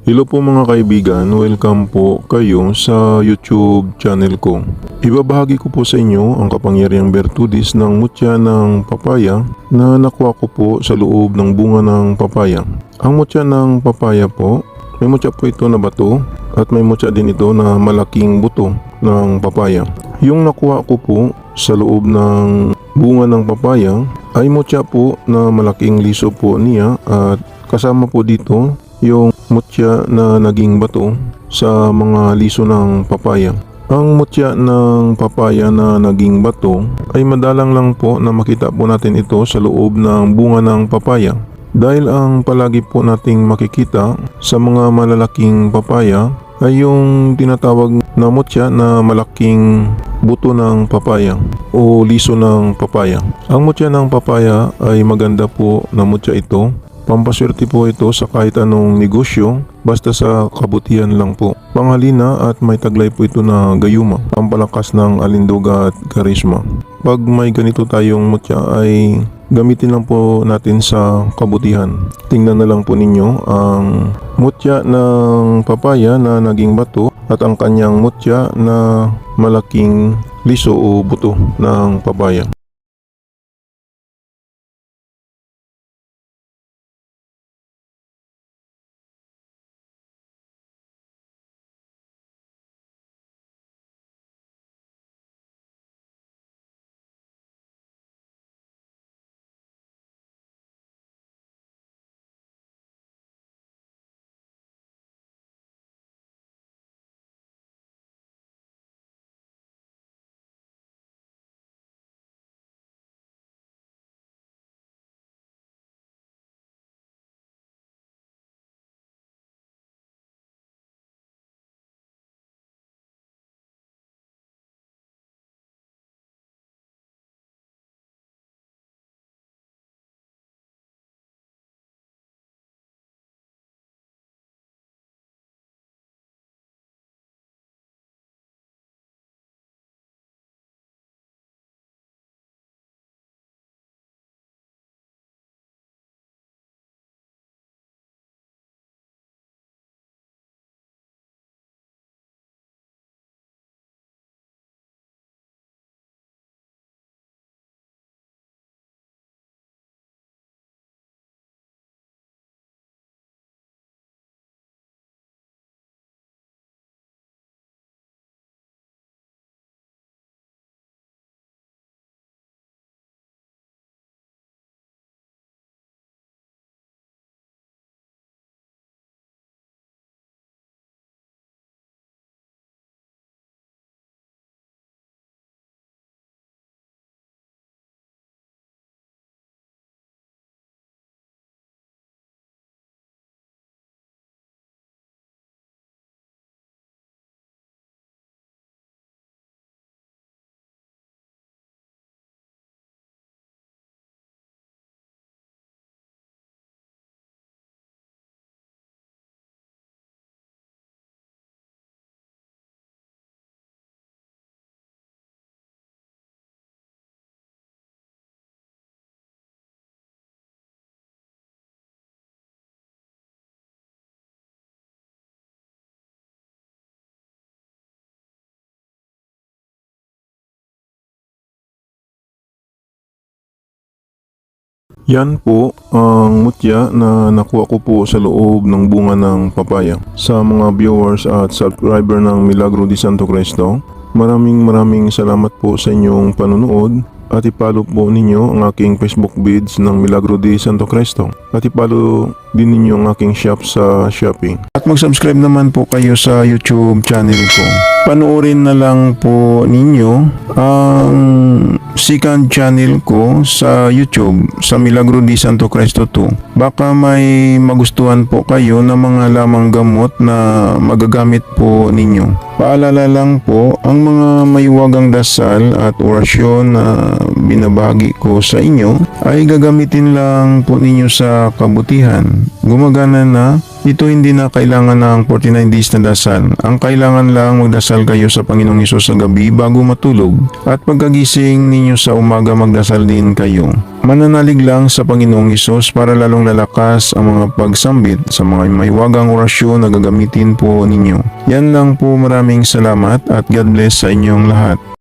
Hello po mga kaibigan, welcome po kayo sa YouTube channel ko. Ibabahagi ko po sa inyo ang kapangyarihang bertudis ng mutya ng papaya na nakuha ko po sa loob ng bunga ng papaya. Ang mutya ng papaya po, may mutya po ito na bato at may mutya din ito na malaking buto ng papaya. Yung nakuha ko po sa loob ng bunga ng papaya ay mutya po na malaking liso po niya at kasama po dito yung mutya na naging bato sa mga liso ng papaya. Ang mutya ng papaya na naging bato ay madalang lang po na makita po natin ito sa loob ng bunga ng papaya. Dahil ang palagi po nating makikita sa mga malalaking papaya ay yung tinatawag na mutya na malaking buto ng papaya o liso ng papaya. Ang mutya ng papaya ay maganda po na mutya ito. Pampaswerte po ito sa kahit anong negosyo basta sa kabutihan lang po. Panghalina at may taglay po ito na gayuma, pampalakas ng alinduga at karisma. Pag may ganito tayong mutya ay gamitin lang po natin sa kabutihan. Tingnan na lang po ninyo ang mutya ng papaya na naging bato at ang kanyang mutya na malaking liso o buto ng papaya. Yan po ang mutya na nakuha ko po sa loob ng bunga ng papaya. Sa mga viewers at subscriber ng Milagro de Santo Cristo, maraming salamat po sa inyong panunood at ipalo po ninyo ang aking Facebook page ng Milagro de Santo Cristo at ipalo din ninyo ang aking shop sa Shopee. At mag-subscribe naman po kayo sa YouTube channel ko. Panoorin na lang po ninyo ang second channel ko sa YouTube sa Milagro de Santo Cristo 2. Baka may magustuhan po kayo na mga lamang gamot na magagamit po ninyo. Paalala lang po, ang mga mayuwagang dasal at orasyon na binabahagi ko sa inyo ay gagamitin lang po ninyo sa kabutihan. Gumagana na. Ito hindi na kailangan ng 49 days na dasal. Ang kailangan lang magdasal kayo sa Panginoong Hesus sa gabi bago matulog. At pagkagising ninyo sa umaga magdasal din kayo. Mananalig lang sa Panginoong Hesus para lalong lalakas ang mga pagsambit sa mga mahiwagang orasyon na gagamitin po ninyo. Yan lang po, maraming salamat at God bless sa inyong lahat.